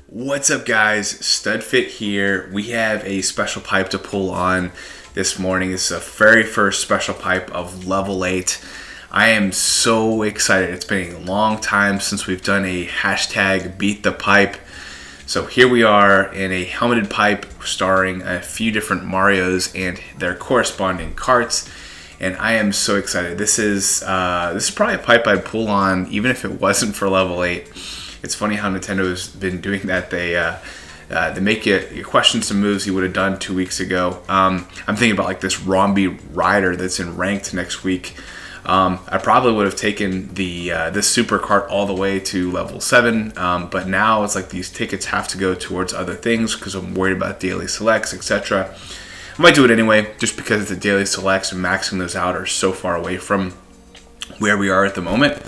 What's up, guys? Studfit here. We have a special pipe to pull on this morning. It's the very first special pipe of level 8. I am so excited. It's been a long time since we've done a hashtag beat the pipe. So here we are in a helmeted pipe starring a few different Marios and their corresponding karts. And I am so excited. This is probably a pipe I'd pull on even if it wasn't for level 8. It's funny how Nintendo has been doing that. They make you question some moves you would have done 2 weeks ago. I'm thinking about like this Romby rider that's in ranked next week. I probably would have taken this super cart all the way to level 7, but now it's like these tickets have to go towards other things because I'm worried about daily selects, etc. I might do it anyway, just because the daily selects and maxing those out are so far away from where we are at the moment.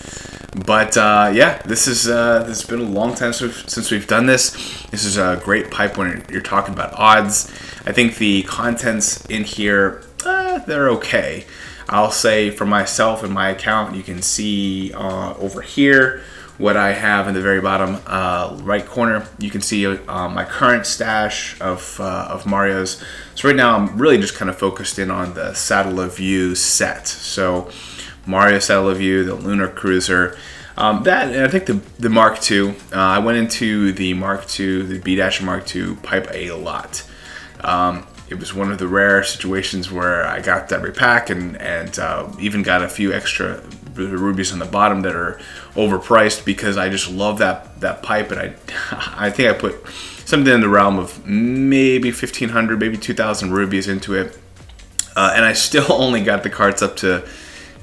But yeah, this has been a long time since we've done this. This is a great pipe when you're talking about odds. I think the contents in here, they're okay. I'll say for myself and my account, you can see over here what I have in the very bottom right corner. You can see my current stash of Marios. So right now I'm really just kind of focused in on the Saddle of You set. So Mario Saddle of You, the Lunar Cruiser, that, and I think the Mark II. I went into the Mark II, the B- Mark II pipe a lot. It was one of the rare situations where I got every pack and even got a few extra rubies on the bottom that are overpriced because I just love that pipe, and I think I put something in the realm of maybe 1,500, maybe 2,000 rubies into it, and I still only got the carts up to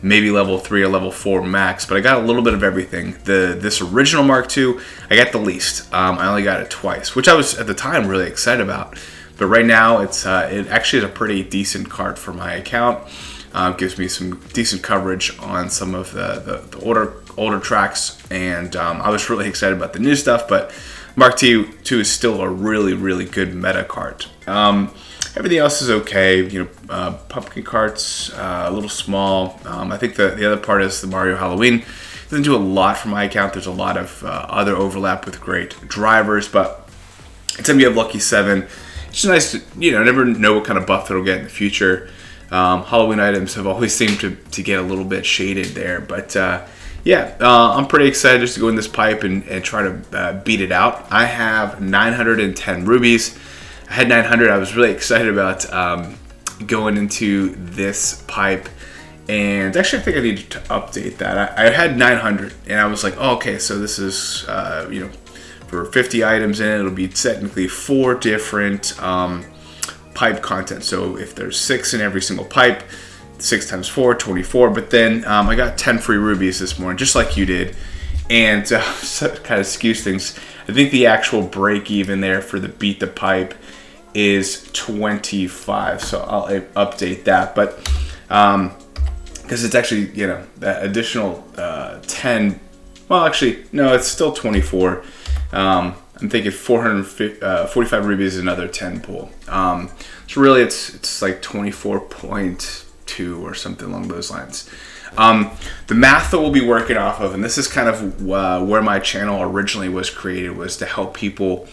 maybe level 3 or level 4 max, but I got a little bit of everything. This original Mark II, I got the least. I only got it twice, which I was at the time really excited about. But right now, it actually is a pretty decent cart for my account. Gives me some decent coverage on some of the older tracks, and I was really excited about the new stuff. But Mark II is still a really good meta cart. Everything else is okay. Pumpkin carts, a little small. I think the other part is the Mario Halloween. It doesn't do a lot for my account. There's a lot of other overlap with great drivers, but anytime you have Lucky 7, it's just nice to, never know what kind of buff it'll get in the future. Halloween items have always seemed to get a little bit shaded there, but yeah, I'm pretty excited just to go in this pipe and try to beat it out. I have 910 rubies. I had 900. I was really excited about going into this pipe, and actually I think I need to update that. I had 900, and I was like, oh, okay, so this is for 50 items in it, it'll be technically 4 different pipe content. So if there's 6 in every single pipe, 6 times 4, 24. But then I got 10 free rubies this morning, just like you did, and kind of skews things. I think the actual break even there for the beat the pipe is 25, so I'll update that. But because it's actually that additional 10. Well, actually no, it's still 24. I'm thinking 445 rubies is another 10 pull. So really it's like 24.2 or something along those lines. The math that we'll be working off of, and this is kind of where my channel originally was created, was to help people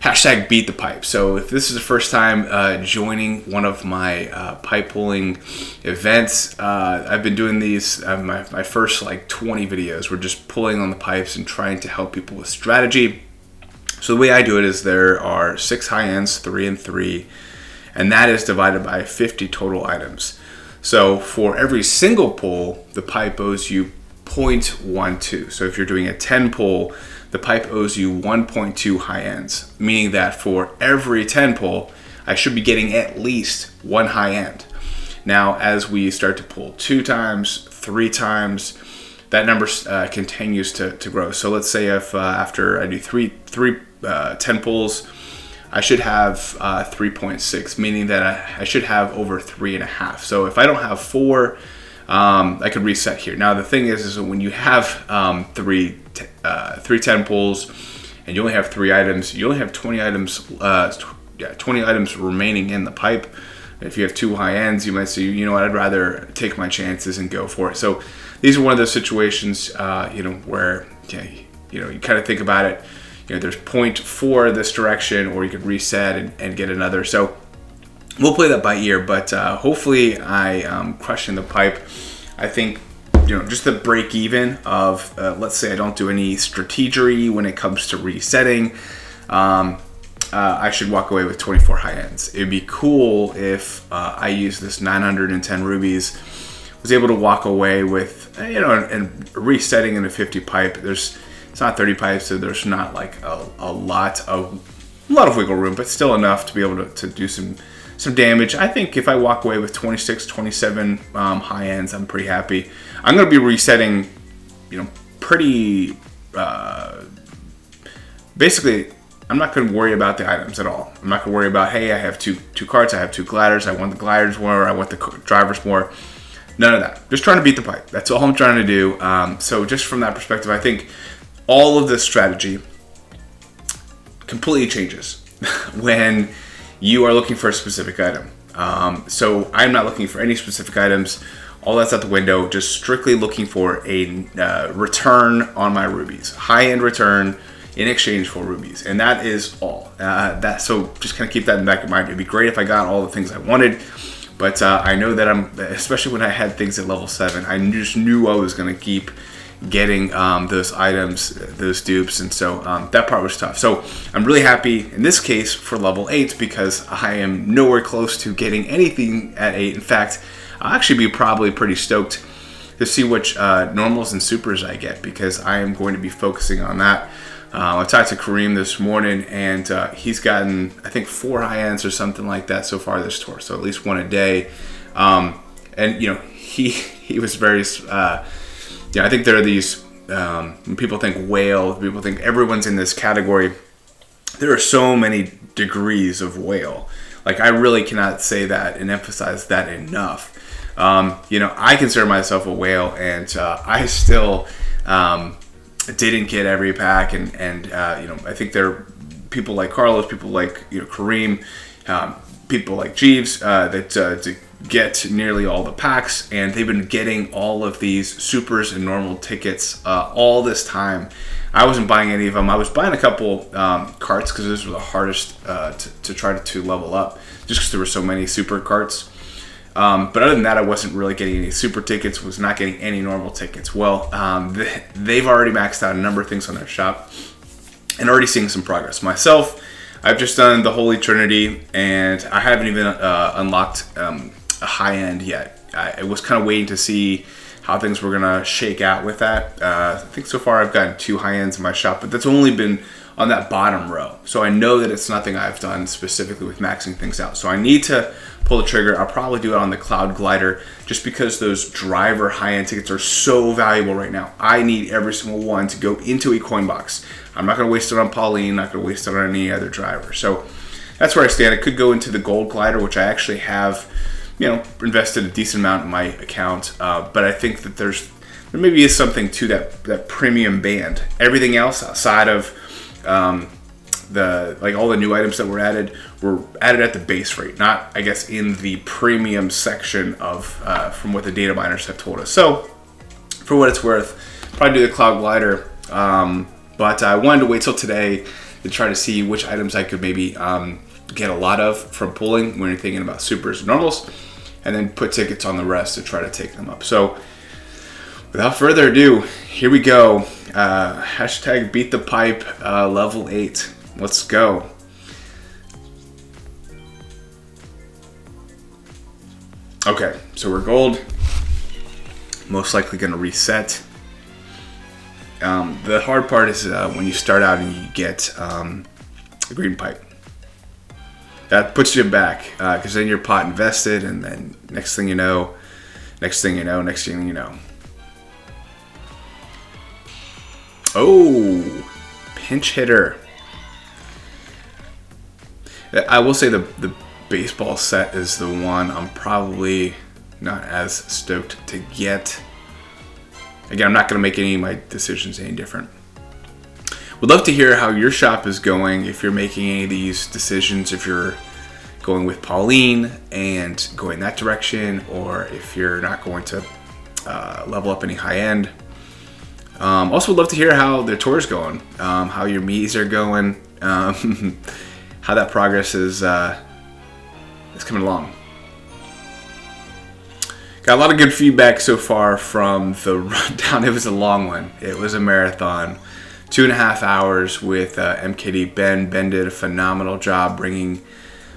hashtag beat the pipe. So if this is the first time joining one of my pipe pulling events, I've been doing these, my first like 20 videos were just pulling on the pipes and trying to help people with strategy. So the way I do it is there are 6 high ends, 3 and 3, and that is divided by 50 total items. So for every single pull, the pipe owes you 0.12. So if you're doing a 10 pull, the pipe owes you 1.2 high ends, meaning that for every 10 pull, I should be getting at least 1 high end. Now, as we start to pull 2 times, 3 times, that number continues to grow. So let's say if after I do 10 pulls, I should have 3.6, meaning that I should have over 3.5. So if I don't have 4, I could reset here. Now the thing is that when you have 3 10 pulls and you only have 3 items, you only have 20 items 20 items remaining in the pipe. If you have 2 high ends, you might say, I'd rather take my chances and go for it. So these are one of those situations where you kind of think about it. there's 0.4 this direction, or you could reset and get another. So we'll play that by ear, but hopefully I am crushing the pipe. I think, just the break even of, let's say I don't do any strategery when it comes to resetting, I should walk away with 24 high ends. It'd be cool if I use this 910 rubies, was able to walk away with, and resetting in a 50 pipe. It's not 30 pipes, so there's not like a lot of wiggle room, but still enough to be able to do some damage. I think if I walk away with 26, 27 high ends, I'm pretty happy. I'm going to be resetting, pretty, basically, I'm not going to worry about the items at all. I'm not going to worry about, hey, I have two carts, I have 2 gliders, I want the gliders more, I want the drivers more. None of that. Just trying to beat the pipe. That's all I'm trying to do. So just from that perspective, I think all of this strategy completely changes when you are looking for a specific item. So I'm not looking for any specific items. All that's out the window. Just strictly looking for a return on my rubies. High-end return in exchange for rubies. And that is all. So just kind of keep that in the back of mind. It'd be great if I got all the things I wanted. But I know that especially when I had things at level 7, I just knew I was going to keep getting those items, those dupes, and so that part was tough. So I'm really happy in this case for level 8 because I am nowhere close to getting anything at 8. In fact, I'll actually be probably pretty stoked to see which normals and supers I get, because I am going to be focusing on that. I talked to Kareem this morning, and he's gotten, I think, 4 high ends or something like that so far this tour, so at least 1 a day. And he was very, I think there are these, when people think whale, people think everyone's in this category. There are so many degrees of whale. Like, I really cannot say that and emphasize that enough. I consider myself a whale, and I still didn't get every pack, and I think there are people like Carlos, people like Kareem, people like Jeeves that get nearly all the packs, and they've been getting all of these supers and normal tickets all this time. I wasn't buying any of them. I was buying a couple carts because those were the hardest to try to level up, just because there were so many super carts. But other than that, I wasn't really getting any super tickets, was not getting any normal tickets. Well, they've already maxed out a number of things on their shop and already seeing some progress. Myself, I've just done the Holy Trinity, and I haven't even unlocked a high end yet. I was kind of waiting to see how things were going to shake out with that. I think so far I've gotten 2 high ends in my shop, but that's only been on that bottom row. So I know that it's nothing I've done specifically with maxing things out. So I need to pull the trigger. I'll probably do it on the Cloud Glider, just because those driver high-end tickets are so valuable right now. I need every single one to go into a coin box. I'm not going to waste it on Pauline, not going to waste it on any other driver. So that's where I stand. It could go into the Gold Glider, which I actually have, invested a decent amount in my account. But I think that there maybe is something to that premium band. Everything else outside of all the new items that were added at the base rate, not, I guess, in the premium section of from what the data miners have told us. So for what it's worth, probably do the Cloud Glider, but I wanted to wait till today to try to see which items I could maybe get a lot of from pulling when you're thinking about supers and normals, and then put tickets on the rest to try to take them up. So without further ado, here we go. Hashtag beat the pipe, level 8. Let's go. Okay, so we're gold. Most likely going to reset. The hard part is when you start out and you get a green pipe. That puts you back, because then you're pot invested, and then next thing you know. Oh, pinch hitter. I will say the baseball set is the one I'm probably not as stoked to get. Again, I'm not going to make any of my decisions any different. Would love to hear how your shop is going, if you're making any of these decisions, if you're going with Pauline and going that direction, or if you're not going to level up any high end. Also, would love to hear how the tour's going, how your meets are going, how that progress is coming along. Got a lot of good feedback so far from the rundown. It was a long one. It was a marathon. 2.5 hours with MKD Ben. Ben did a phenomenal job bringing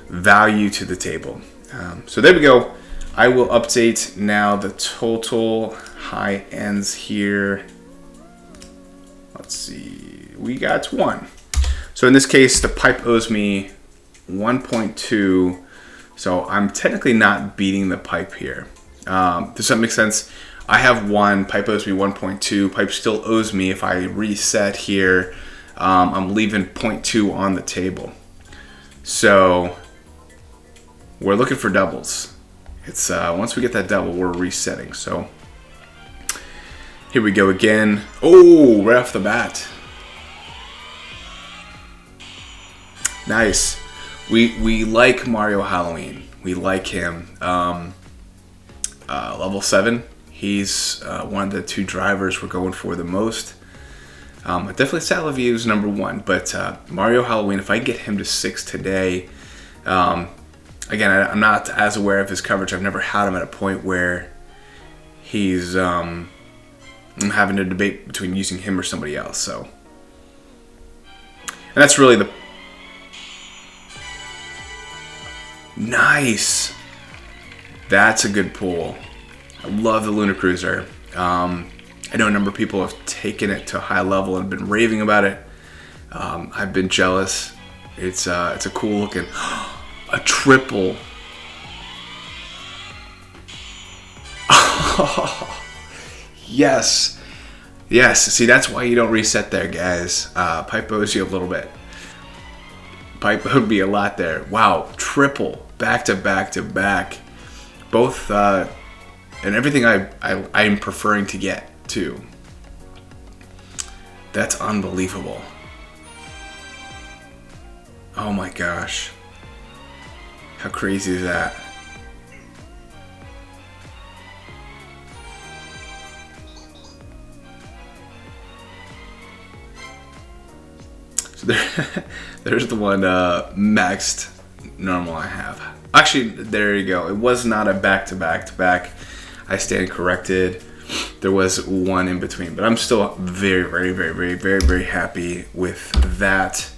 value to the table. So there we go. I will update now the total high ends here. Let's see. We got 1. So in this case, the pipe owes me 1.2. So I'm technically not beating the pipe here. Does that make sense? I have 1, pipe owes me 1.2, pipe still owes me. If I reset here, I'm leaving 0.2 on the table. So we're looking for doubles. It's once we get that double, we're resetting. So here we go again. Oh, right off the bat. Nice. We like Mario Halloween. We like him. Level 7. He's one of the 2 drivers we're going for the most. Definitely Salaview is number 1, but Mario Halloween, if I get him to 6 today, again, I'm not as aware of his coverage. I've never had him at a point where he's I'm having a debate between using him or somebody else. So, and that's really the nice. That's a good pull. I love the Luna Cruiser. I know a number of people have taken it to a high level and been raving about it. I've been jealous. It's a cool looking, a triple. Yes, yes. See, that's why you don't reset there, guys. Pipe owes you a little bit. Pipe owed me a lot there. Wow, triple, back to back to back. Both, and everything I'm preferring to get too. That's unbelievable. Oh my gosh. How crazy is that? So there's the one maxed normal I have. Actually, there you go. It was not a back-to-back-to-back. I stand corrected. There was one in between, but I'm still very, very, very, very, very, very happy with that.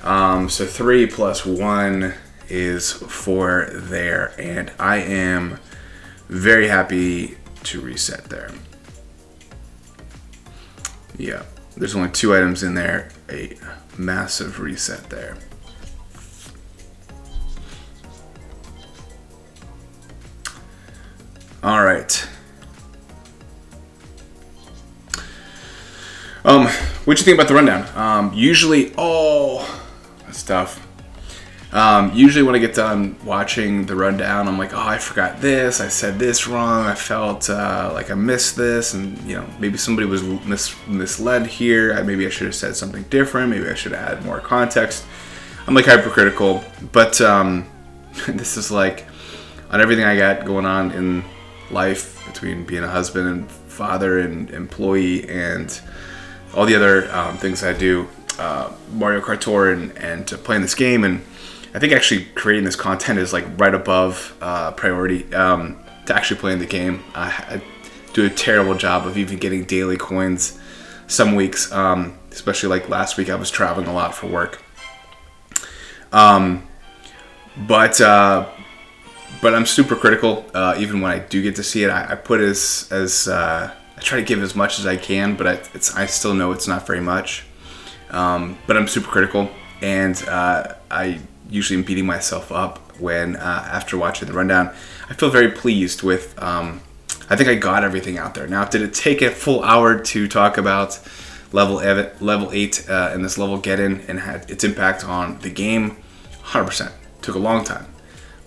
So 3 plus 1 is 4 there, and I am very happy to reset there. Yeah, there's only 2 items in there. A massive reset there. All right. What'd you think about the rundown? Usually, that's tough. Usually when I get done watching the rundown, I'm like, oh, I forgot this. I said this wrong. I felt like I missed this, and maybe somebody was misled here. Maybe I should have said something different. Maybe I should have added more context. I'm like hypercritical, but this is like on everything I got going on in life between being a husband and father and employee and all the other things I do, Mario Kart Tour and playing this game, and I think actually creating this content is like right above priority to actually playing the game. I do a terrible job of even getting daily coins some weeks, especially like last week I was traveling a lot for work. But I'm super critical. Even when I do get to see it, I put I try to give as much as I can, but I still know it's not very much. But I'm super critical, and I usually am beating myself up when after watching the rundown. I feel very pleased with. I think I got everything out there. Now, did it take a full hour to talk about level 8 and this level get in and had its impact on the game? 100%. Took a long time.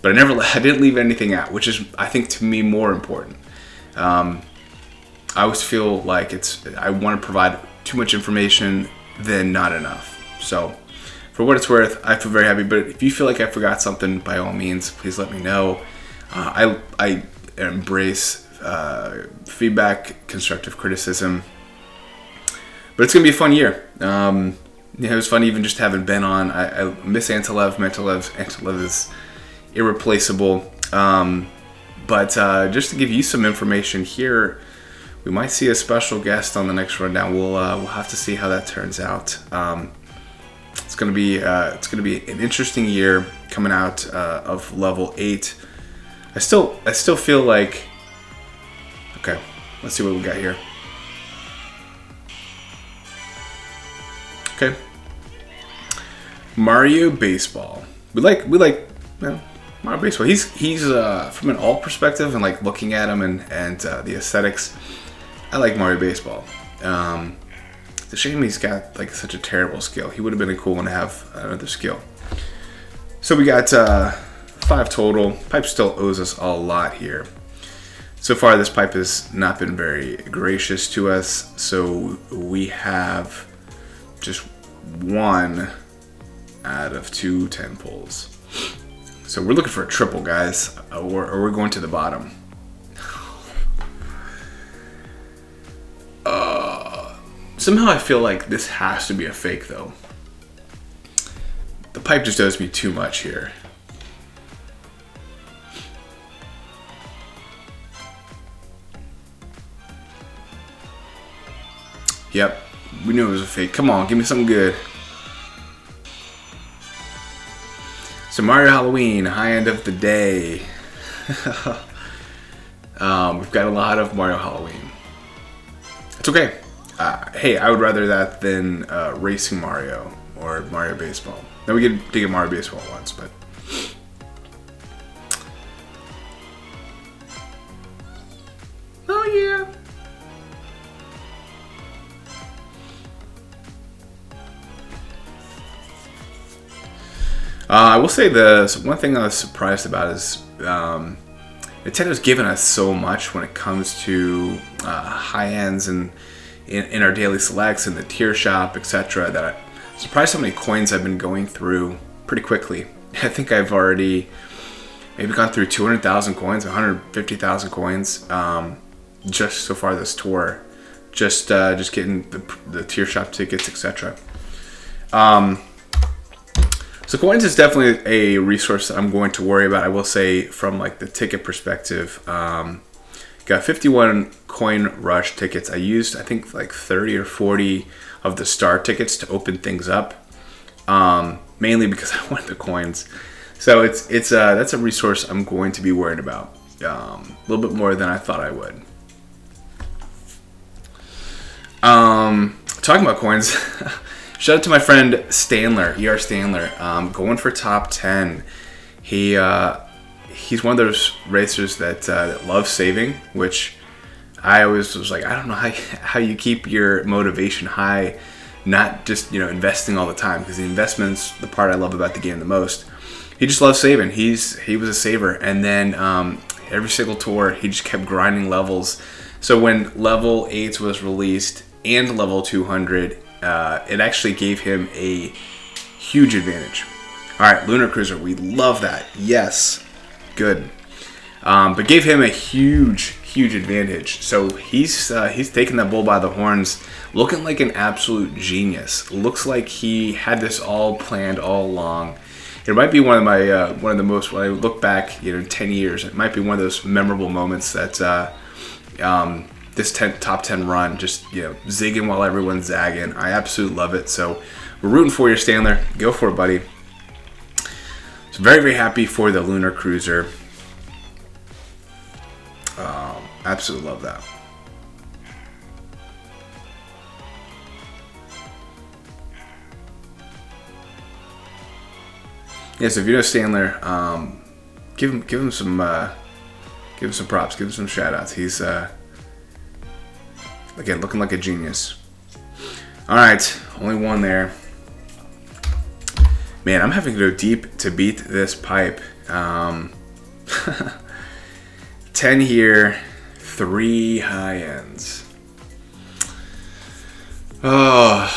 But I didn't leave anything out, which is, I think, to me, more important. I always feel like I want to provide too much information than not enough. So, for what it's worth, I feel very happy. But if you feel like I forgot something, by all means, please let me know. I embrace feedback, constructive criticism. But it's gonna be a fun year. It was fun even just having Ben on. I miss Antolev. Antolev is irreplaceable. But just to give you some information here, we might see a special guest on the next rundown. We'll have to see how that turns out. It's gonna be an interesting year coming out of level 8. I still feel like, okay, let's see what we got here. Okay, Mario Baseball. We like Mario Baseball. He's from an alt perspective and like looking at him and the aesthetics. I like Mario Baseball. It's a shame he's got like such a terrible skill. He would have been a cool one to have another skill. So we got 5 total. Pipe still owes us a lot here. So far, this pipe has not been very gracious to us. So we have just 1 out of 2 10 pulls. So we're looking for a triple, guys, or we're going to the bottom. Somehow I feel like this has to be a fake, though. The pipe just owes me too much here. Yep, we knew it was a fake. Come on, give me something good. So Mario Halloween, high end of the day. We've got a lot of Mario Halloween. It's okay. Hey, I would rather that than Racing Mario or Mario Baseball. Now we did get Mario Baseball once, but oh yeah. I will say one thing I was surprised about is Nintendo's given us so much when it comes to high ends and in our daily selects and the tier shop, etc. That I'm surprised how many coins I've been going through pretty quickly. I think I've already maybe gone through 200,000 coins, 150,000 coins just so far this tour. Just getting the tier shop tickets, etc. So coins is definitely a resource that I'm going to worry about. I will say from like the ticket perspective, got 51 coin rush tickets. I used I think like 30 or 40 of the star tickets to open things up, mainly because I wanted the coins. So that's a resource I'm going to be worried about a little bit more than I thought I would. Talking about coins. Shout out to my friend Stanler, ER Stanler, going for top 10. He's one of those racers that loves saving, which I always was like, I don't know how you keep your motivation high, not just investing all the time, because the investment's the part I love about the game the most. He just loves saving. He was a saver, and then every single tour he just kept grinding levels. So when level 8 was released and level 200. It actually gave him a huge advantage. All right, Lunar Cruiser, we love that. Yes, good. But gave him a huge advantage. So he's taking that bull by the horns, looking like an absolute genius. Looks like he had this all planned all along. It might be one of the most, when I look back, 10 years, it might be one of those memorable moments that. This top 10 run, just zigging while everyone's zagging. I absolutely love it. So we're rooting for you, Stanler. Go for it, buddy. So very, very happy for the Lunar Cruiser. Absolutely love that. Yeah, so if you know Stanler, give him some props, give him some shout outs. He's again, looking like a genius. All right, only one there. Man, I'm having to go deep to beat this pipe. 10 here, 3 high ends. Oh,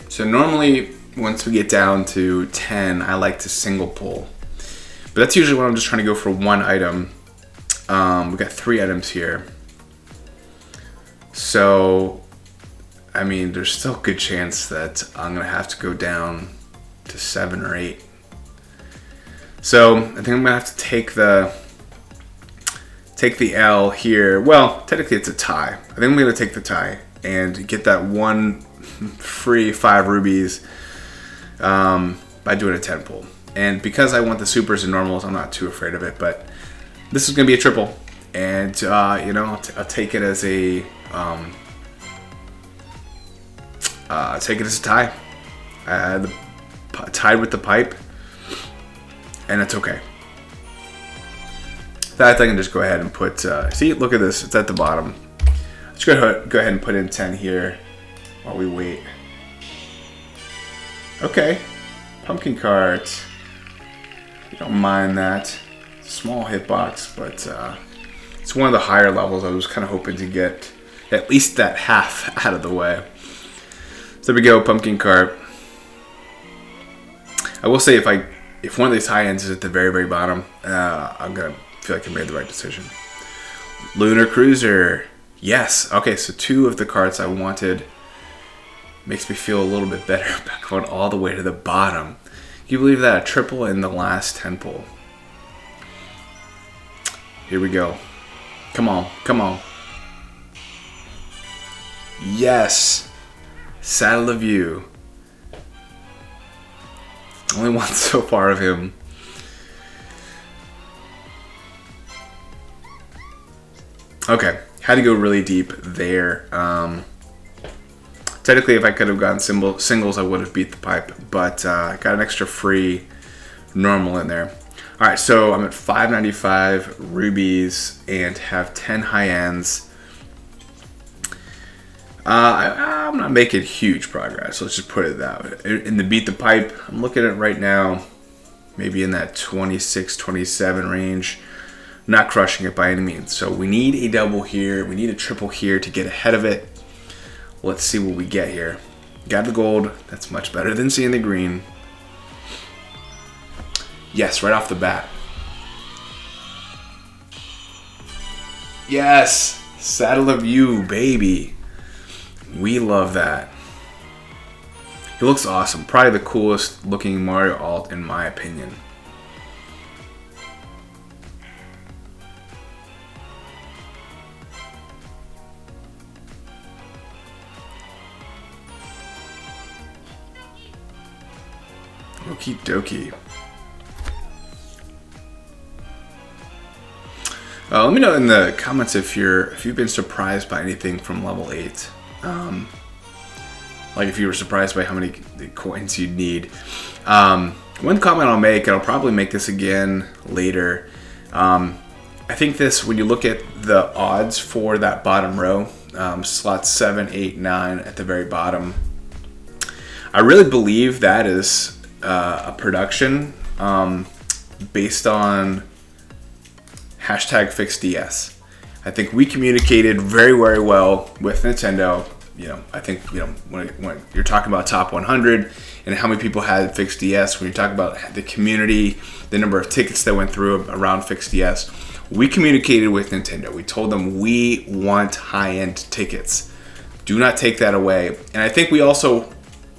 so normally once we get down to 10, I like to single pull. But that's usually when I'm just trying to go for one item. We got 3 items here. So I mean, there's still a good chance that I'm going to have to go down to 7 or 8. So I think I'm going to have to take the L here. Well, technically it's a tie. I think I'm going to take the tie and get that one free 5 rubies by doing a 10 pull. And because I want the supers and normals, I'm not too afraid of it. But this is going to be a triple. And, I'll take it as a... take it as a tie. Tied with the pipe, and it's okay. That I can just go ahead and put. See, look at this. It's at the bottom. Let's go ahead and put in 10 here while we wait. Okay, pumpkin cart. You don't mind that. Small hitbox, but it's one of the higher levels. I was kind of hoping to get at least that half out of the way. So there we go, pumpkin cart. I will say if one of these high ends is at the very, very bottom, I'm gonna feel like I made the right decision. Lunar Cruiser, yes. Okay, so 2 of the carts I wanted. Makes me feel a little bit better about going all the way to the bottom. Can you believe that? A triple in the last 10 pull. Here we go. Come on, come on. Yes. Saddle of You. Only one so far of him. Okay, had to go really deep there. Technically, if I could have gotten singles, I would have beat the pipe, but got an extra free normal in there. All right, so I'm at 595 rubies and have 10 high ends. I'm not making huge progress. Let's just put it that way. In the beat the pipe, I'm looking at right now, maybe in that 26, 27 range. Not crushing it by any means. So we need a double here. We need a triple here to get ahead of it. Let's see what we get here. Got the gold. That's much better than seeing the green. Yes, right off the bat. Yes, Saddle of You, baby. We love that. He looks awesome. Probably the coolest looking Mario alt in my opinion. Okie dokie. Let me know in the comments if you've been surprised by anything from level 8. Like if you were surprised by how many coins you'd need. One comment I'll make, and I'll probably make this again later. I think this, when you look at the odds for that bottom row, slots 7, 8, 9 at the very bottom, I really believe that is a production based on #FixedDS. I think we communicated very, very well with Nintendo. I think, when you're talking about top 100 and how many people had FixedDS, when you're talking about the community, the number of tickets that went through around FixedDS, we communicated with Nintendo. We told them we want high-end tickets. Do not take that away. And I think we also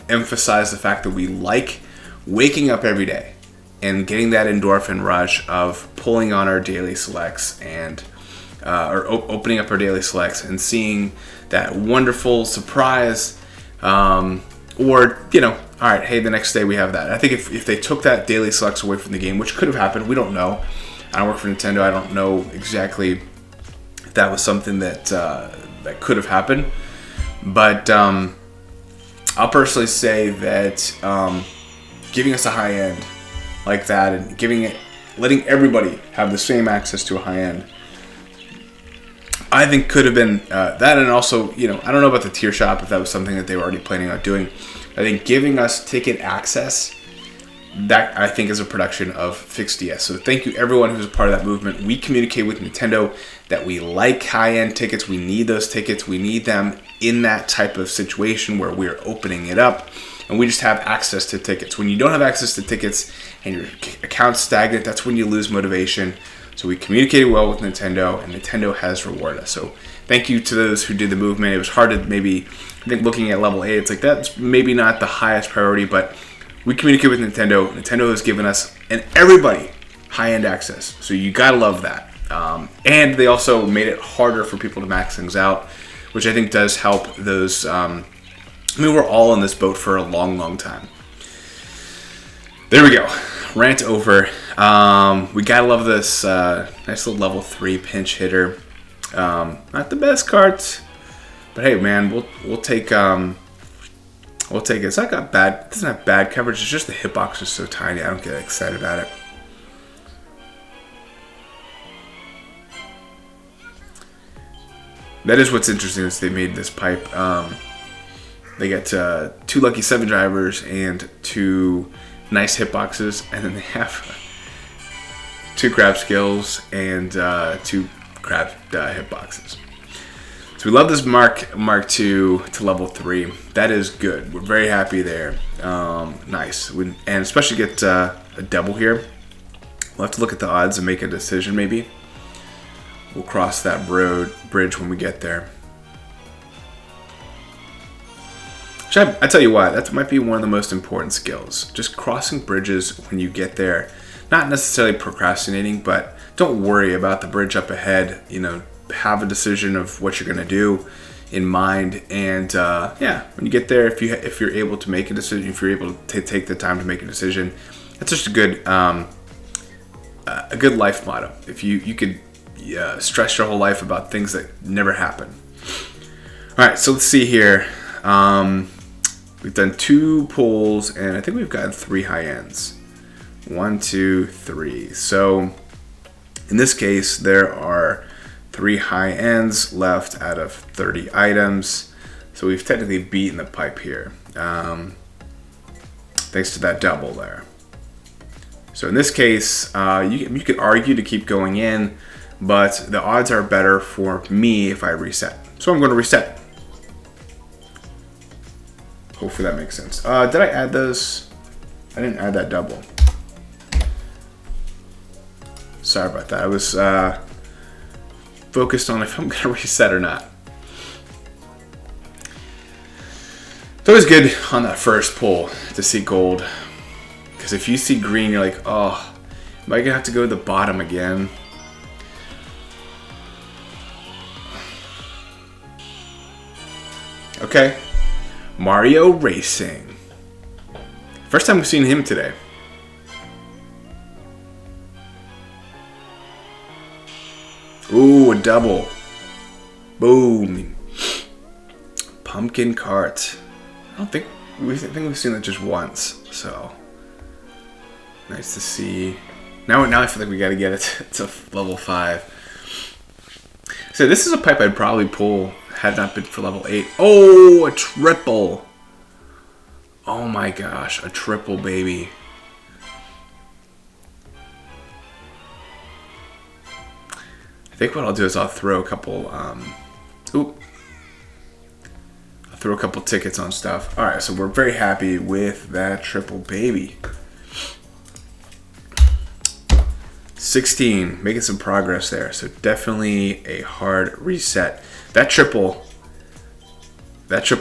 emphasize the fact that we like waking up every day and getting that endorphin rush of pulling on our daily selects and opening up our daily selects and seeing that wonderful surprise, all right, hey, the next day we have that. I think if they took that daily selects away from the game, which could have happened, we don't know. I don't work for Nintendo. I don't know exactly if that was something that could have happened. But I'll personally say that giving us a high end like that and letting everybody have the same access to a high end, I think could have been that. And also, I don't know about the tier shop, if that was something that they were already planning on doing. I think giving us ticket access, that I think is a production of FixedDS. So thank you everyone who's a part of that movement. We communicate with Nintendo that we like high-end tickets. We need those tickets. We need them in that type of situation where we're opening it up. And we just have access to tickets. When you don't have access to tickets and your account's stagnant, that's when you lose motivation. So we communicated well with Nintendo, and Nintendo has rewarded us. So thank you to those who did the movement. It was hard to maybe I think looking at level 8, it's like that's maybe not the highest priority, but we communicate with Nintendo. Nintendo has given us and everybody high-end access, so you gotta love that. And they also made it harder for people to max things out, which I think does help those. I mean, we're all in this boat for a long, long time. There we go. Rant over. We gotta love this nice little level 3 pinch hitter. Not the best cards, but hey, man, we'll take it. It's not got bad. It doesn't have bad coverage. It's just the hitbox is so tiny. I don't get excited about it. That is what's interesting is they made this pipe. They got 2 lucky 7 drivers and 2 nice hitboxes, and then they have 2 crab skills and 2 crab hitboxes. So we love this Mark II to level 3. That is good. We're very happy there. Nice. And especially get a double here. We'll have to look at the odds and make a decision maybe. We'll cross that bridge when we get there. I tell you what, that might be one of the most important skills. Just crossing bridges when you get there. Not necessarily procrastinating, but don't worry about the bridge up ahead. You know, have a decision of what you're going to do in mind. And yeah, when you get there, if you're able to make a decision, if you're able to take the time to make a decision, that's just a good life motto. If you could stress your whole life about things that never happen. All right, so let's see here. We've done 2 pulls, and I think we've gotten 3 high ends. 1, 2, 3. So in this case, there are 3 high ends left out of 30 items. So we've technically beaten the pipe here, thanks to that double there. So in this case, you could argue to keep going in, but the odds are better for me if I reset. So I'm going to reset. Hopefully that makes sense. Did I add those? I didn't add that double. Sorry about that. I was focused on if I'm going to reset or not. It's always good on that first pull to see gold. Because if you see green, you're like, oh, am I going to have to go to the bottom again? Okay. Mario Racing. First time we've seen him today. Ooh, a double. Boom. Pumpkin Kart. I think we've seen that just once. So nice to see. Now I feel like we got to get it to level 5. So this is a pipe I'd probably pull had not been for level 8. Oh, a triple. Oh my gosh, a triple, baby. I think what I'll do is I'll throw a couple tickets on stuff. All right, so we're very happy with that triple, baby. 16, making some progress there. So definitely a hard reset. That triple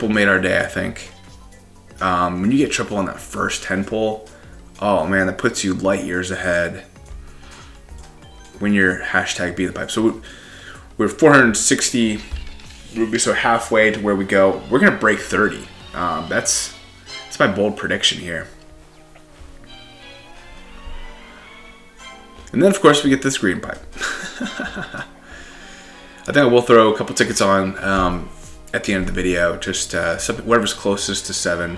made our day, I think. When you get triple on that first 10 pull, oh man, that puts you light years ahead when you're hashtag beat the pipe. So we're 460, so halfway to where we go. We're gonna break 30. That's my bold prediction here. And then of course we get this green pipe. I think I will throw a couple tickets on at the end of the video, just whatever's closest to 7.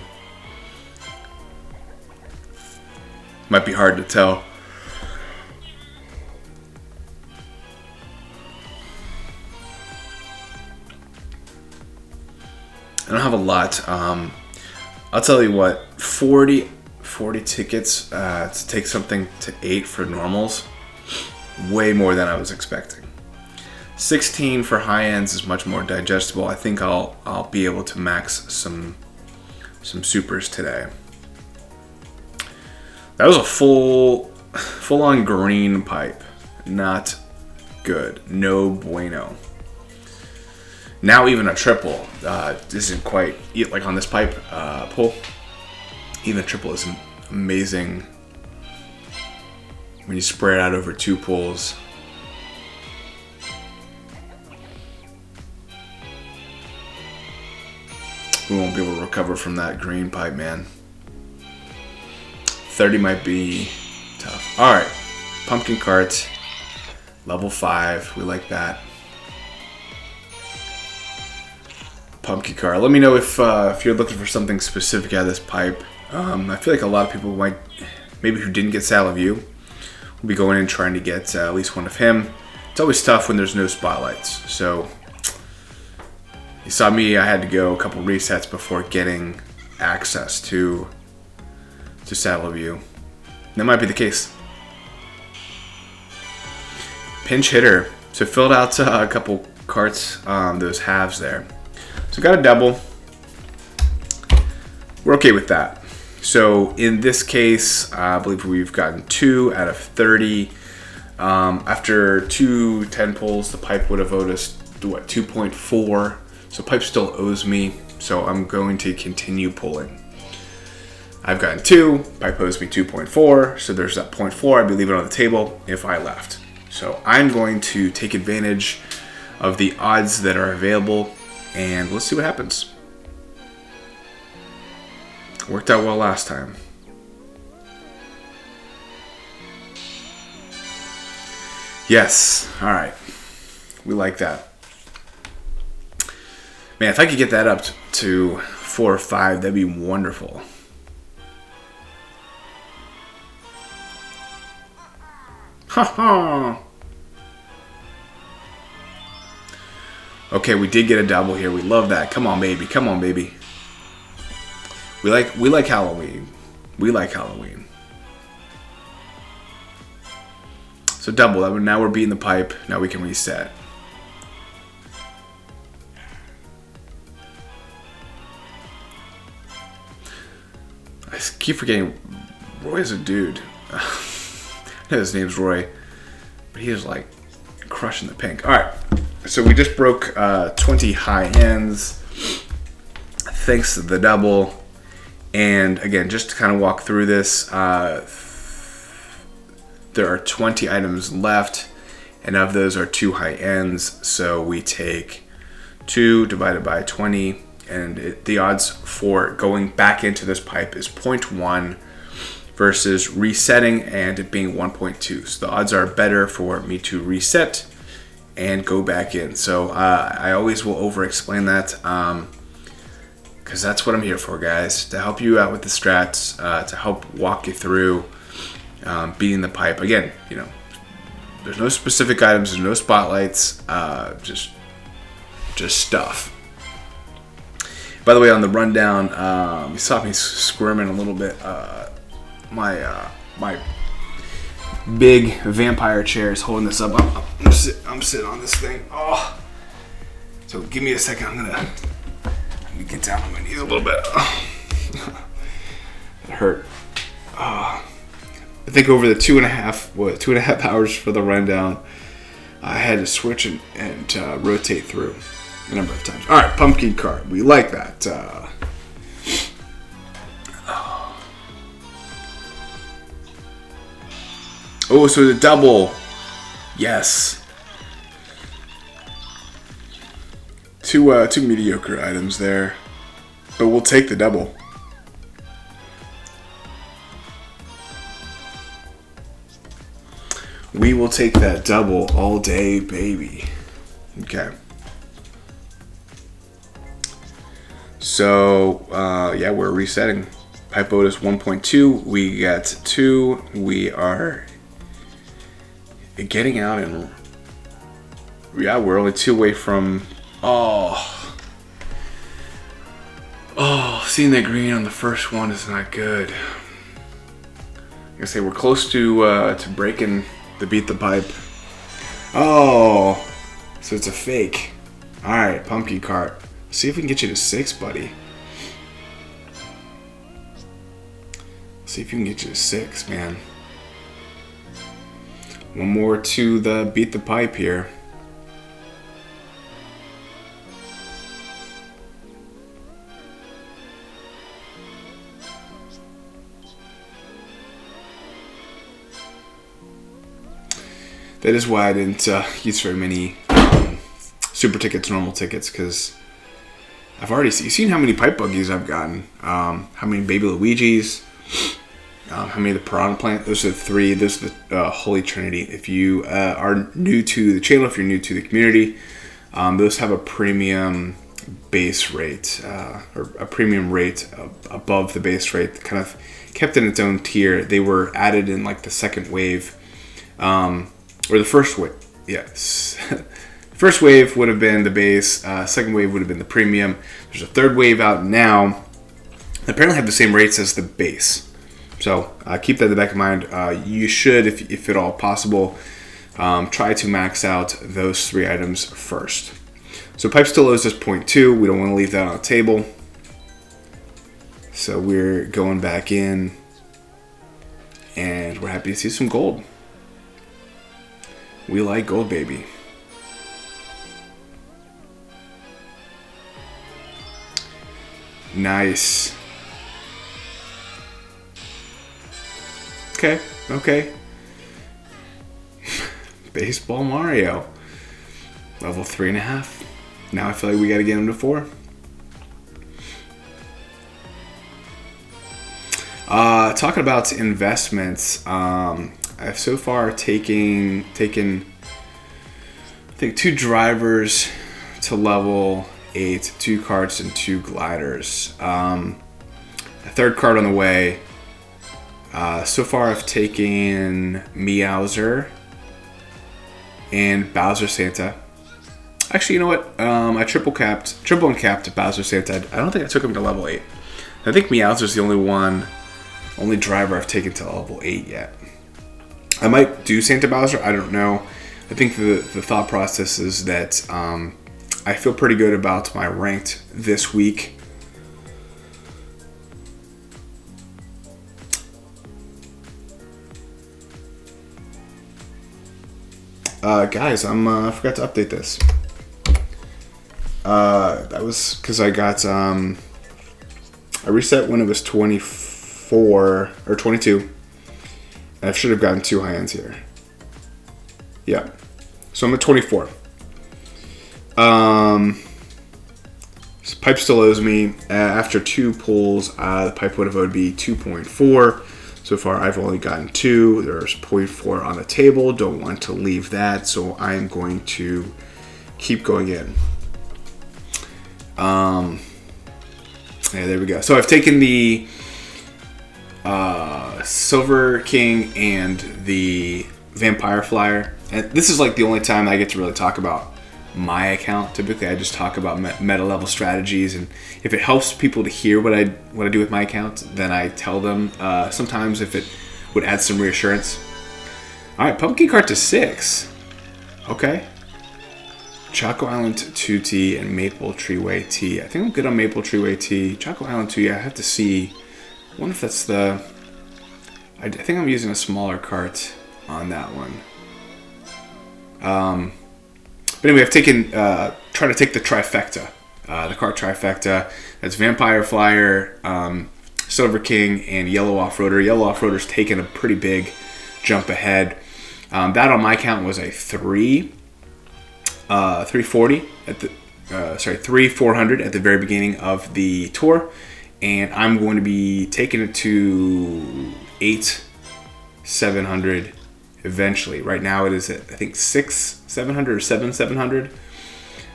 Might be hard to tell. I don't have a lot. I'll tell you what, 40 tickets to take something to 8 for normals. Way more than I was expecting. 16 for high ends is much more digestible. I think I'll be able to max some supers today. That was a full on green pipe. Not good. No bueno. Now even a triple isn't quite, like on this pipe pull, even a triple isn't amazing when you spread it out over 2 pulls. We won't be able to recover from that green pipe, man. 30 might be tough. All right, pumpkin cart, level 5. We like that. Pumpkin cart. Let me know if you're looking for something specific out of this pipe. I feel like a lot of people might, maybe who didn't get Saddle View, will be going in trying to get at least one of him. It's always tough when there's no spotlights. So you saw me, I had to go a couple resets before getting access to Saddle View. That might be the case. Pinch hitter. So filled out a couple carts, those halves there. So got a double. We're okay with that. So in this case, I believe we've gotten 2 out of 30. After 2 10 pulls, the pipe would have owed us, what, 2.4. So pipe still owes me. So I'm going to continue pulling. I've gotten 2, pipe owes me 2.4. So there's that 0.4. I'd be leaving it on the table if I left. So I'm going to take advantage of the odds that are available. And let's see what happens. Worked out well last time. Yes. All right. We like that. Man, if I could get that up to 4 or 5, that'd be wonderful. Ha ha. Okay, we did get a double here. We love that. Come on, baby. Come on, baby. We like Halloween. We like Halloween. So double. Now we're beating the pipe. Now we can reset. I keep forgetting. Roy is a dude. I know his name's Roy, but he is like crushing the pink. All right. So we just broke 20 high ends thanks to the double. And again, just to kind of walk through this, there are 20 items left, and of those are 2 high ends. So we take 2 divided by 20, and the odds for going back into this pipe is 0.1 versus resetting and it being 1.2. So the odds are better for me to reset and go back in. So I always will over explain that because that's what I'm here for, guys, to help you out with the strats, to help walk you through beating the pipe. Again, you know, there's no specific items, there's no spotlights, just stuff. By the way, on the rundown, you saw me squirming a little bit. My big vampire chair is holding this up. I'm sitting on this thing. Oh, so give me a second. I'm gonna get down on my knees a little bit. It hurt. I think over the 2.5 hours for the rundown, I had to switch and rotate through a number of times. All right, pumpkin cart. We like that. Oh, so the double. Yes. Two mediocre items there, but we'll take the double. We will take that double all day, baby. Okay. So, yeah, we're resetting. Pipe bonus 1.2. We got 2. We are getting out, and yeah, we're only 2 away from. Oh, seeing that green on the first one is not good. Like I say, we're close to breaking the beat the pipe. Oh, so it's a fake. All right, pumpkin cart. Let's see if we can get you to 6, buddy. Let's see if you can get you to 6, man. One more to the beat the pipe here. That is why I didn't use very many super tickets, normal tickets, because I've already seen how many pipe buggies I've gotten, how many baby Luigi's, how many of the piranha plant. Those are the three. Those are the holy trinity. If you are new to the channel, if you're new to the community, those have a premium base rate, or a premium rate above the base rate, kind of kept in its own tier. They were added in like the second wave, or the first wave. Yes. First wave would have been the base, second wave would have been the premium. There's a third wave out now. They apparently have the same rates as the base. So keep that in the back of mind. You should, if at all possible, try to max out those 3 items first. So pipe still owes us 0.2. We don't want to leave that on the table. So we're going back in, and we're happy to see some gold. We like gold, baby. Nice. Okay. Baseball Mario. Level 3.5. Now I feel like we gotta get him to 4. Talking about investments, I've so far taken I think 2 drivers to level 8, 2 carts, and 2 gliders. A 3rd cart on the way. So far I've taken Meowser and Bowser Santa. Actually, you know what? I triple and capped Bowser Santa. I don't think I took him to level 8. I think Meowser's the only driver I've taken to level 8 yet. I might do Santa Bowser, I don't know. I think the thought process is that I feel pretty good about my ranked this week. Guys, I forgot to update this. That was because I got I reset when it was 24 or 22. And I should have gotten 2 high ends here. Yeah, so I'm at 24. So pipe still owes me. After 2 pulls, the pipe would have owed me 2.4. So far, I've only gotten 2. There's 0.4 on the table. Don't want to leave that, so I am going to keep going in. Yeah, there we go. So I've taken the Silver King and the Vampire Flyer. And this is like the only time I get to really talk about my account. Typically, I just talk about meta level strategies, and if it helps people to hear what I do with my account, then I tell them. Sometimes if it would add some reassurance. All right, Pumpkin Cart to 6. Okay. Choco Island 2T and Maple Treeway T. I think I'm good on Maple Treeway T. Choco Island 2, yeah, I have to see. I wonder if that's the... I think I'm using a smaller cart on that one. But anyway, I've taken, try to take the trifecta. The cart trifecta. That's Vampire Flyer, Silver King, and Yellow Off-Roader. Yellow Off-Roader's taken a pretty big jump ahead. That on my count was a 340 at the 3,400 at the very beginning of the tour, and I'm going to be taking it to 8,700 eventually. Right now it is at I think 6,700 or 7,700.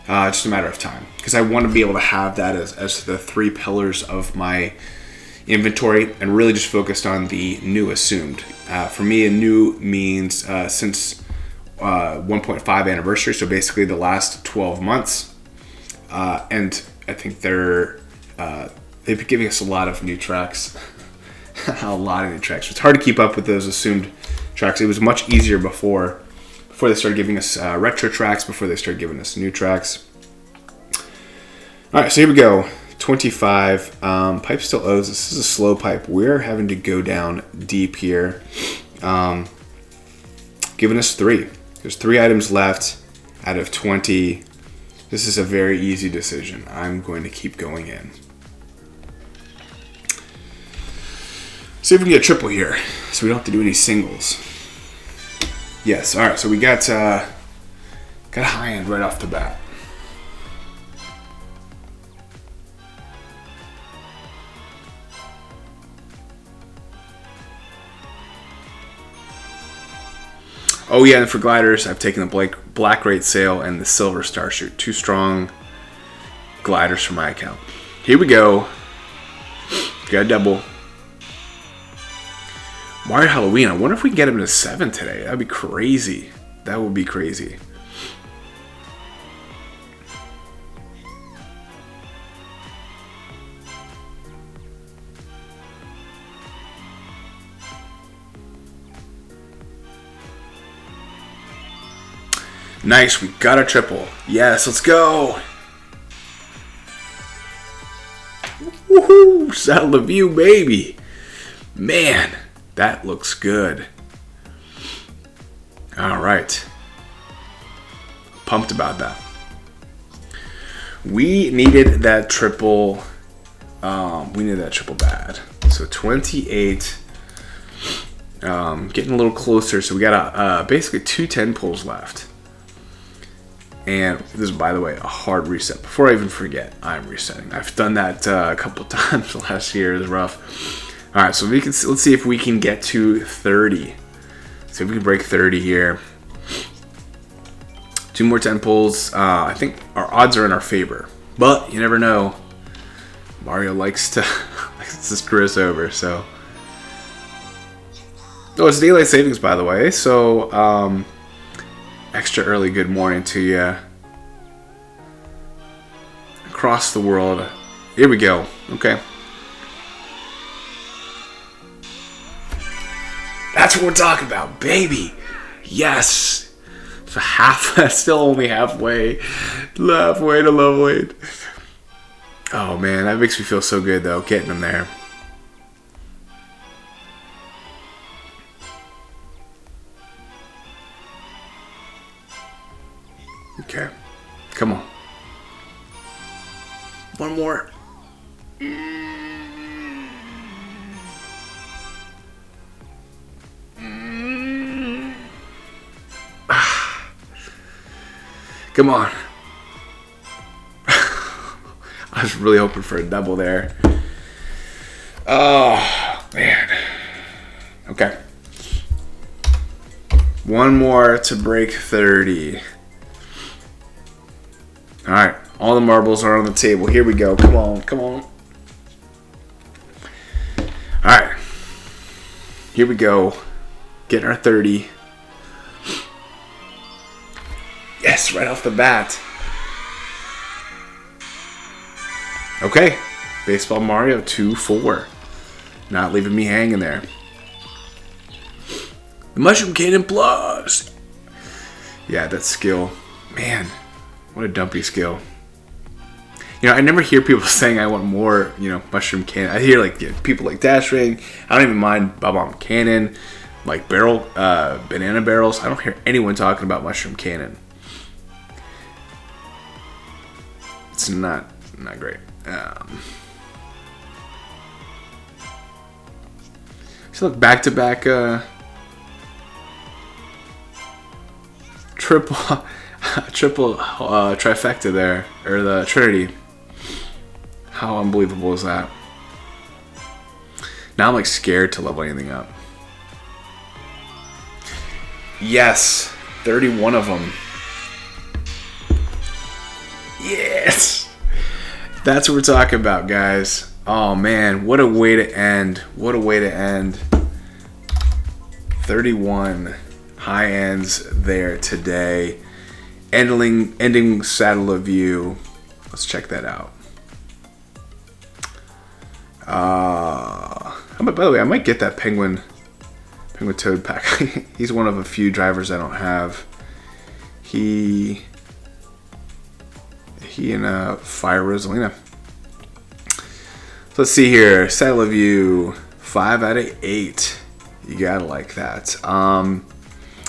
Just a matter of time, because I want to be able to have that as the 3 pillars of my inventory, and really just focused on the new assumed. For me, a new means since 1.5 anniversary, so basically the last 12 months, and I think they've been giving us a lot of new tracks. A lot of new tracks. It's hard to keep up with those assumed tracks. It was much easier before they started giving us retro tracks, before they started giving us new tracks. All right, so here we go. 25. Pipe still owes. This is a slow pipe. We're having to go down deep here. Giving us 3. There's 3 items left out of 20. This is a very easy decision. I'm going to keep going in. See if we can get a triple here, so we don't have to do any singles. Yes. All right. So we got a high end right off the bat. Oh yeah, and for gliders, I've taken the Black Rate Sail and the Silver Star Shoot. 2 strong gliders for my account. Here we go. Got a double. Mario Halloween. I wonder if we can get him to 7 today. That'd be crazy. That would be crazy. Nice, we got a triple. Yes, let's go. Woohoo! Saddle of View, baby. Man, that looks good. All right. Pumped about that. We needed that triple. We needed that triple bad. So 28. Getting a little closer. So we got basically 2 10 pulls left. And this is, by the way, a hard reset. Before I even forget, I'm resetting. I've done that a couple times last year. It was rough. All right, so let's see if we can get to 30. See if we can break 30 here. 2 more 10 pulls. I think our odds are in our favor, but you never know. Mario likes to screw us over. So, it's daylight savings, by the way. So, extra early good morning to you across the world. Here we go. Okay. That's what we're talking about, baby. Yes. So still only halfway to level 8. Oh man, that makes me feel so good though, getting them there. Okay, come on. One more. Come on. I was really hoping for a double there. Oh, man. Okay. One more to break 30. All right. All the marbles are on the table. Here we go. Come on. Come on. All right. Here we go. Getting our 30. Yes, right off the bat. Okay. Baseball Mario 2-4. Not leaving me hanging there. The Mushroom Cannon Plus. Yeah, that skill. Man, what a dumpy skill. You know, I never hear people saying I want more, Mushroom Cannon. I hear people like Dash Ring. I don't even mind Bob-omb Cannon. Like banana barrels. I don't hear anyone talking about Mushroom Cannon. It's not great. So look, back-to-back triple trifecta there, or the Trinity. How unbelievable is that? Now I'm scared to level anything up. Yes, 31 of them. Yes! That's what we're talking about, guys. Oh, man. What a way to end. What a way to end. 31 high ends there today. Ending Saddle of View. Let's check that out. By the way, I might get that Penguin Toad pack. He's one of a few drivers I don't have. He and Fire Rosalina. So let's see here. Saddle of View, 5 out of 8. You gotta like that.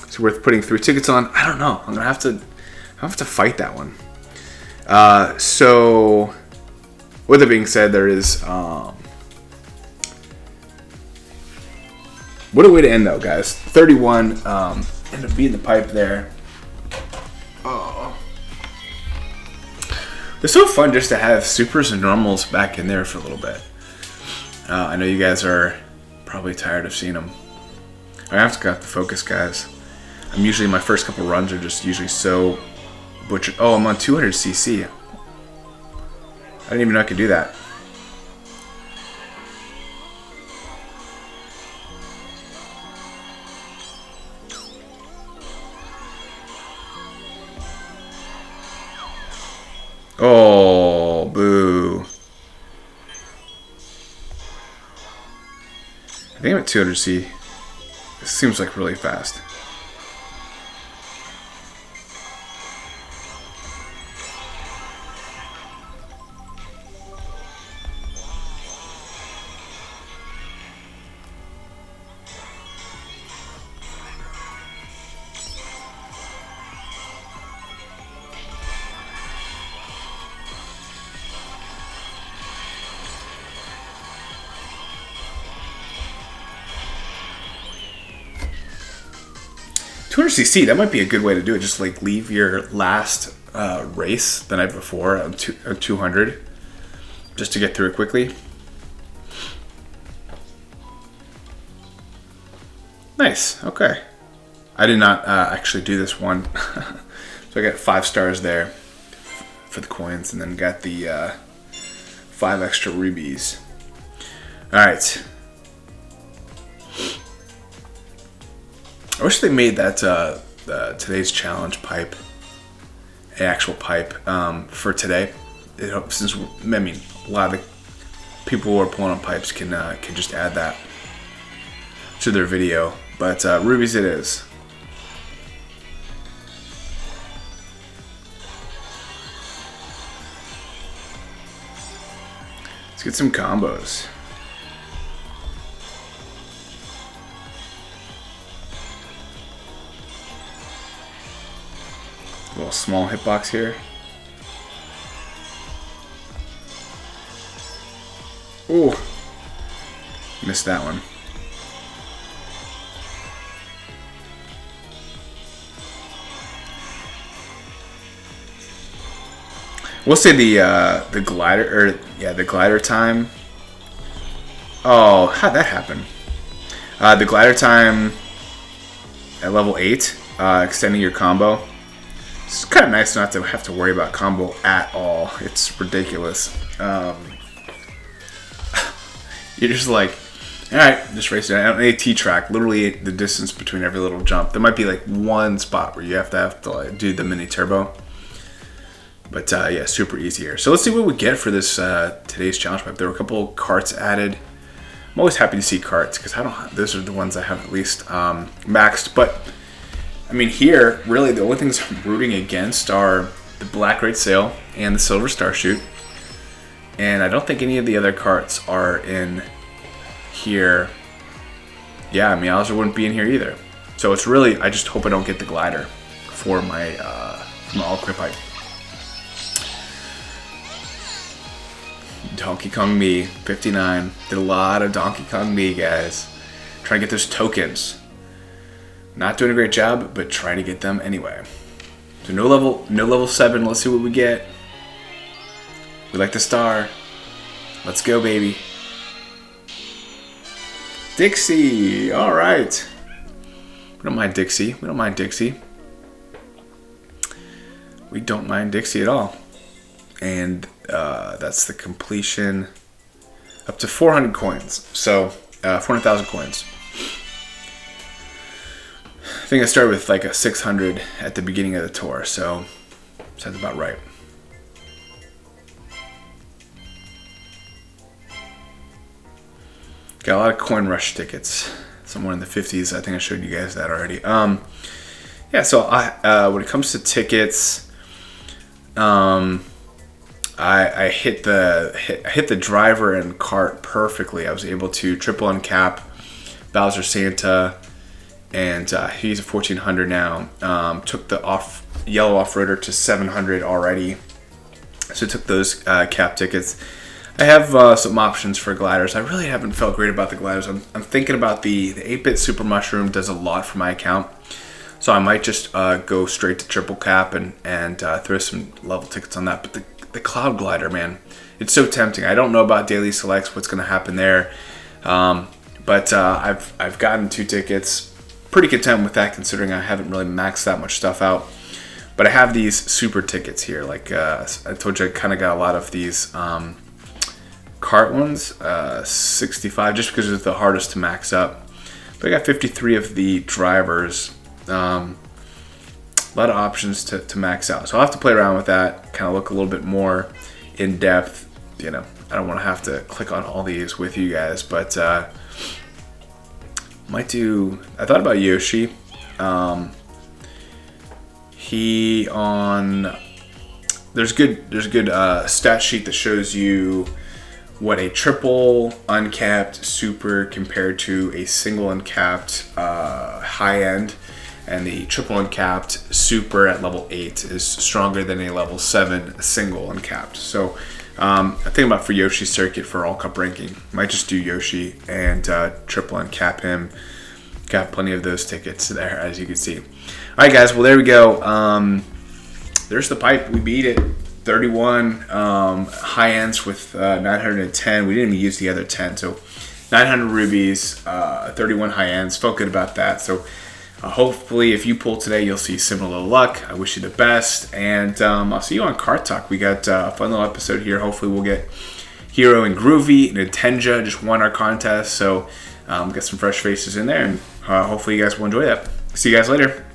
It's worth putting 3 tickets on. I don't know. I'm gonna have to fight that one. So with that being said, there is what a way to end though, guys. 31. end up being the pipe there. Oh. It's so fun just to have supers and normals back in there for a little bit. I know you guys are probably tired of seeing them. I have to focus, guys. I'm usually, my first couple runs are just usually so butchered. Oh, I'm on 200cc. I didn't even know I could do that. Oh, boo. I think I'm at 200C. This seems like really fast. $200cc, that might be a good way to do it. Just like leave your last race the night before on 200, just to get through it quickly. Nice. Okay. I did not actually do this one, so I got 5 stars there for the coins, and then got the 5 extra rubies. All right. I wish they made that today's challenge pipe an actual pipe for today. Since I mean, a lot of the people who are pulling on pipes can just add that to their video. But rubies it is. Let's get some combos. Little small hitbox here. Ooh, missed that one. We'll say the glider, or the glider time. Oh, how'd that happen? The glider time at level 8, extending your combo. It's kind of nice not to have to worry about combo at all. It's ridiculous. You're just like, all right, just race it. I don't need a T-track. Literally the distance between every little jump. There might be like one spot where you have to like do the mini turbo. But yeah, super easy here. So let's see what we get for this today's challenge pipe. There were a couple carts added. I'm always happy to see carts because those are the ones I have at least maxed. But I mean, here, really, the only things I'm rooting against are the Black Rate Sail and the Silver Star Chute. And I don't think any of the other carts are in here. Yeah, Meowser wouldn't be in here either. So it's really, I just hope I don't get the glider for my all-clear pipe. Donkey Kong Me, 59. Did a lot of Donkey Kong Me, guys. Trying to get those tokens. Not doing a great job, but trying to get them anyway. So no level 7. Let's see what we get. We like the star. Let's go, baby. Dixie. All right. We don't mind Dixie. We don't mind Dixie. We don't mind Dixie at all. And that's the completion up to 400 coins. So 400,000 coins. I think I started with like a 600 at the beginning of the tour, so sounds about right. Got a lot of coin rush tickets, somewhere in the 50s. I think I showed you guys that already. Yeah, so when it comes to tickets, I hit the driver and cart perfectly. I was able to triple uncap Bowser Santa. And he's a 1400 now. Took the yellow off-roader to 700 already. So took those cap tickets. I have some options for gliders. I really haven't felt great about the gliders. I'm thinking about the 8-bit Super Mushroom does a lot for my account. So I might just go straight to triple cap and throw some level tickets on that. But the Cloud Glider, man, it's so tempting. I don't know about daily selects, what's going to happen there. But I've gotten 2 tickets. Pretty content with that considering I haven't really maxed that much stuff out. But I have these super tickets here. Like I told you, I kind of got a lot of these Kart ones, 65, just because it's the hardest to max up. But I got 53 of the drivers. A lot of options to max out. So I'll have to play around with that, kind of look a little bit more in depth. You know, I don't want to have to click on all these with you guys, but I thought about Yoshi. There's a good stat sheet that shows you what a triple uncapped super compared to a single uncapped high end, and the triple uncapped super at level 8 is stronger than a level 7 single uncapped. So I think about for Yoshi's circuit for all cup ranking, might just do Yoshi and triple uncap him. Got plenty of those tickets there, as you can see. All right, guys. Well, there we go. There's the pipe. We beat it. 31 high ends with 910. We didn't even use the other 10. So 900 rubies, 31 high ends. Felt good about that. So hopefully if you pull today, you'll see similar luck. I wish you the best. And I'll see you on Kart Talk. We got a fun little episode here. Hopefully we'll get Hero and Groovy. Nintenja just won our contest. So got some fresh faces in there. And hopefully you guys will enjoy that. See you guys later.